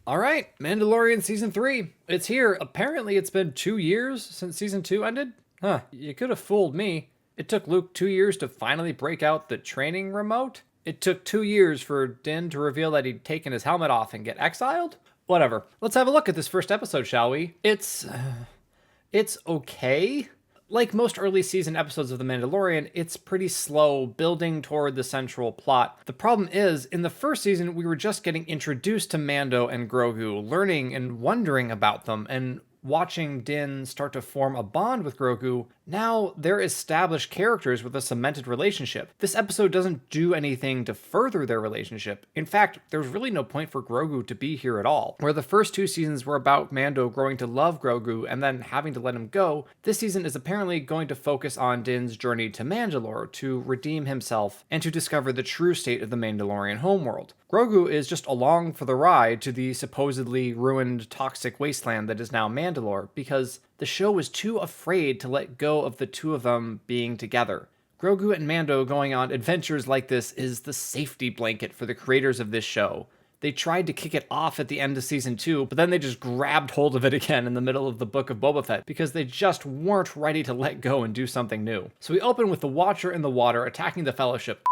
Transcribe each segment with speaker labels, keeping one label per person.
Speaker 1: All right, Mandalorian Season 3. It's here. Apparently, it's been 2 years since Season 2 ended. Huh, you could have fooled me. It took Luke 2 years to finally break out the training remote. It took 2 years for Din to reveal that he'd taken his helmet off and get exiled. Whatever. Let's have a look at this first episode, shall we? It's okay. Like most early season episodes of The Mandalorian, it's pretty slow, building toward the central plot. The problem is, in the first season, we were just getting introduced to Mando and Grogu, learning and wondering about them, and watching Din start to form a bond with Grogu. Now they're established characters with a cemented relationship. This episode doesn't do anything to further their relationship. In fact, there's really no point for Grogu to be here at all. Where the first 2 seasons were about Mando growing to love Grogu and then having to let him go, this season is apparently going to focus on Din's journey to Mandalore to redeem himself and to discover the true state of the Mandalorian homeworld. Grogu is just along for the ride to the supposedly ruined toxic wasteland that is now Mandalore because the show was too afraid to let go of the two of them being together. Grogu and Mando going on adventures like this is the safety blanket for the creators of this show. They tried to kick it off at the end of season 2, but then they just grabbed hold of it again in the middle of the Book of Boba Fett because they just weren't ready to let go and do something new. So we open with the Watcher in the water attacking the Fellowship.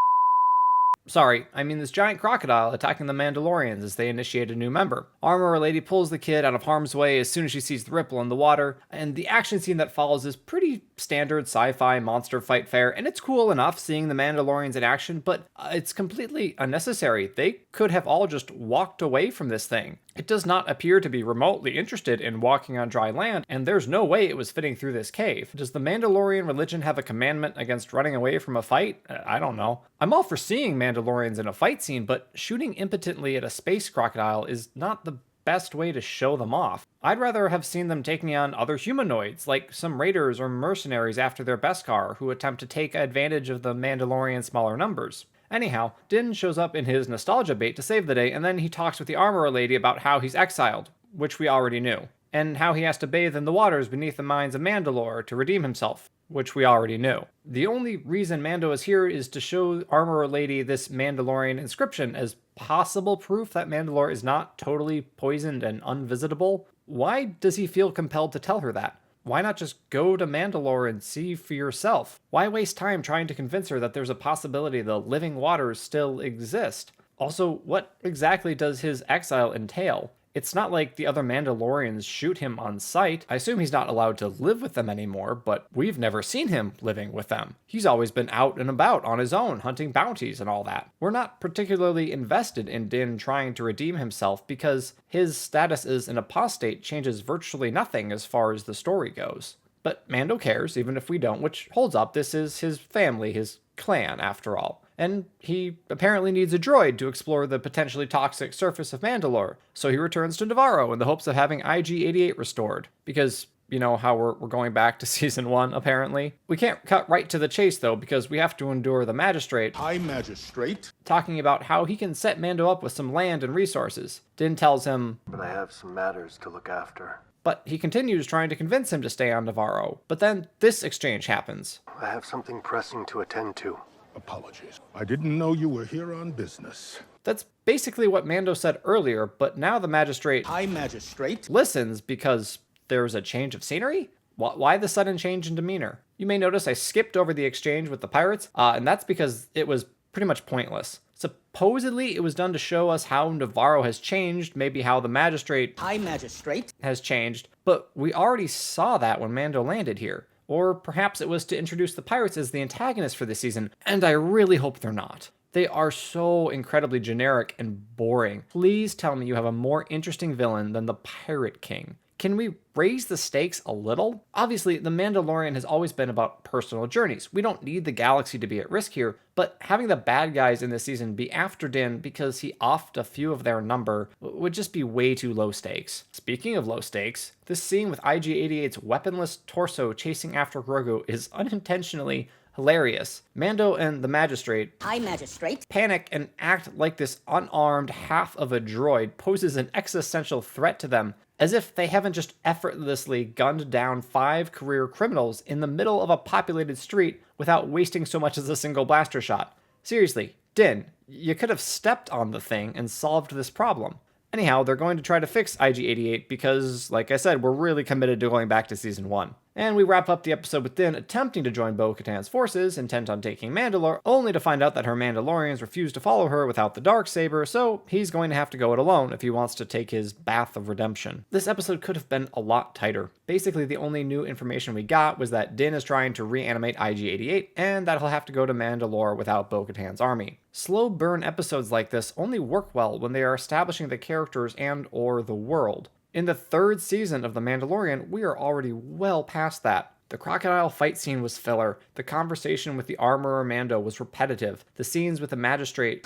Speaker 1: Sorry, I mean this giant crocodile attacking the Mandalorians as they initiate a new member. Armorer Lady pulls the kid out of harm's way as soon as she sees the ripple in the water, and the action scene that follows is pretty standard sci-fi monster fight fare, and it's cool enough seeing the Mandalorians in action, but it's completely unnecessary. They could have all just walked away from this thing. It does not appear to be remotely interested in walking on dry land, and there's no way it was fitting through this cave. Does the Mandalorian religion have a commandment against running away from a fight? I don't know. I'm all for seeing Mandalorians in a fight scene, but shooting impotently at a space crocodile is not the best way to show them off. I'd rather have seen them taking on other humanoids, like some raiders or mercenaries after their Beskar, who attempt to take advantage of the Mandalorian smaller numbers. Anyhow, Din shows up in his nostalgia bait to save the day, and then he talks with the Armorer Lady about how he's exiled, which we already knew, and how he has to bathe in the waters beneath the mines of Mandalore to redeem himself, which we already knew. The only reason Mando is here is to show Armorer Lady this Mandalorian inscription as possible proof that Mandalore is not totally poisoned and unvisitable. Why does he feel compelled to tell her that? Why not just go to Mandalore and see for yourself? Why waste time trying to convince her that there's a possibility the living waters still exist? Also, what exactly does his exile entail? It's not like the other Mandalorians shoot him on sight. I assume he's not allowed to live with them anymore, but we've never seen him living with them. He's always been out and about on his own, hunting bounties and all that. We're not particularly invested in Din trying to redeem himself because his status as an apostate changes virtually nothing as far as the story goes. But Mando cares, even if we don't, which holds up. This is his family, his clan, after all. And he apparently needs a droid to explore the potentially toxic surface of Mandalore, so he returns to Navarro in the hopes of having IG-88 restored. Because, you know how we're going back to Season 1, apparently? We can't cut right to the chase, though, because we have to endure the Magistrate.
Speaker 2: High Magistrate.
Speaker 1: Talking about how he can set Mando up with some land and resources. Din tells him,
Speaker 3: "But I have some matters to look after."
Speaker 1: But he continues trying to convince him to stay on Navarro. But then this exchange happens.
Speaker 3: "I have something pressing to attend to."
Speaker 2: Apologies. I didn't know you were here on business.
Speaker 1: That's basically what Mando said earlier, but now the Magistrate
Speaker 2: High Magistrate.
Speaker 1: listens because there's a change of scenery? Why the sudden change in demeanor? You may notice I skipped over the exchange with the pirates, and that's because it was pretty much pointless. Supposedly, it was done to show us how Navarro has changed, maybe how the Magistrate
Speaker 4: High Magistrate
Speaker 1: has changed, but we already saw that when Mando landed here. Or perhaps it was to introduce the pirates as the antagonists for this season, and I really hope they're not. They are so incredibly generic and boring. Please tell me you have a more interesting villain than the Pirate King. Can we raise the stakes a little? Obviously, The Mandalorian has always been about personal journeys. We don't need the galaxy to be at risk here, but having the bad guys in this season be after Din because he offed a few of their number would just be way too low stakes. Speaking of low stakes, this scene with IG-88's weaponless torso chasing after Grogu is unintentionally hilarious. Mando and the Magistrate
Speaker 4: High Magistrate
Speaker 1: panic and act like this unarmed half of a droid poses an existential threat to them, as if they haven't just effortlessly gunned down 5 career criminals in the middle of a populated street without wasting so much as a single blaster shot. Seriously, Din, you could have stepped on the thing and solved this problem. Anyhow, they're going to try to fix IG-88 because, like I said, we're really committed to going back to Season 1. And we wrap up the episode with Din attempting to join Bo-Katan's forces, intent on taking Mandalore, only to find out that her Mandalorians refuse to follow her without the Darksaber, so he's going to have to go it alone if he wants to take his bath of redemption. This episode could have been a lot tighter. Basically, the only new information we got was that Din is trying to reanimate IG-88, and that he'll have to go to Mandalore without Bo-Katan's army. Slow burn episodes like this only work well when they are establishing the characters and or the world. In the 3rd season of The Mandalorian, we are already well past that. The crocodile fight scene was filler, the conversation with the armorer Mando was repetitive, the scenes with the magistrate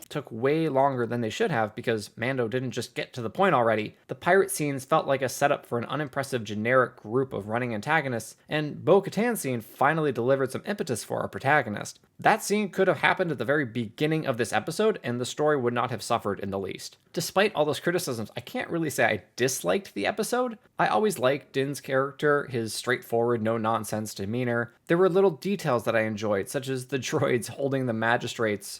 Speaker 1: took way longer than they should have because Mando didn't just get to the point already. The pirate scenes felt like a setup for an unimpressive generic group of running antagonists, and Bo-Katan's scene finally delivered some impetus for our protagonist. That scene could have happened at the very beginning of this episode, and the story would not have suffered in the least. Despite all those criticisms, I can't really say I disliked the episode. I always liked Din's character, his straightforward, no-nonsense demeanor. There were little details that I enjoyed, such as the droids holding the magistrate's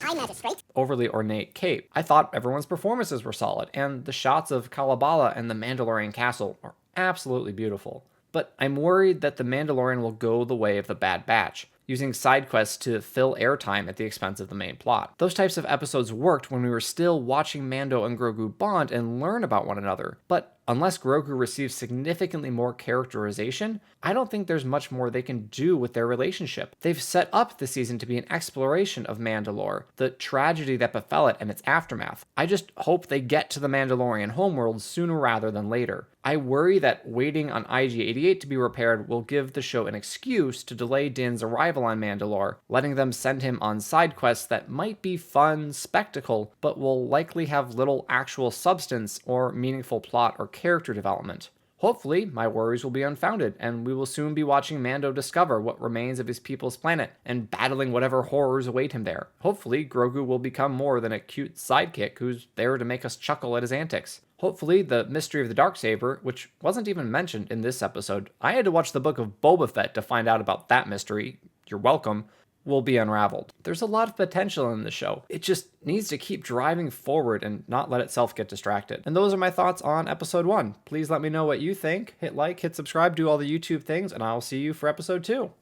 Speaker 1: overly ornate cape. I thought everyone's performances were solid, and the shots of Kalevala and the Mandalorian castle are absolutely beautiful. But I'm worried that the Mandalorian will go the way of the Bad Batch, using side quests to fill airtime at the expense of the main plot. Those types of episodes worked when we were still watching Mando and Grogu bond and learn about one another, but unless Grogu receives significantly more characterization, I don't think there's much more they can do with their relationship. They've set up the season to be an exploration of Mandalore, the tragedy that befell it and its aftermath. I just hope they get to the Mandalorian homeworld sooner rather than later. I worry that waiting on IG-88 to be repaired will give the show an excuse to delay Din's arrival on Mandalore, letting them send him on side quests that might be fun spectacle, but will likely have little actual substance or meaningful plot or character development. Hopefully, my worries will be unfounded, and we will soon be watching Mando discover what remains of his people's planet and battling whatever horrors await him there. Hopefully, Grogu will become more than a cute sidekick who's there to make us chuckle at his antics. Hopefully, the mystery of the Darksaber, which wasn't even mentioned in this episode, I had to watch the book of Boba Fett to find out about that mystery, you're welcome, will be unraveled. There's a lot of potential in the show. It just needs to keep driving forward and not let itself get distracted. And those are my thoughts on episode 1. Please let me know what you think. Hit like, hit subscribe, do all the YouTube things, and I'll see you for episode 2.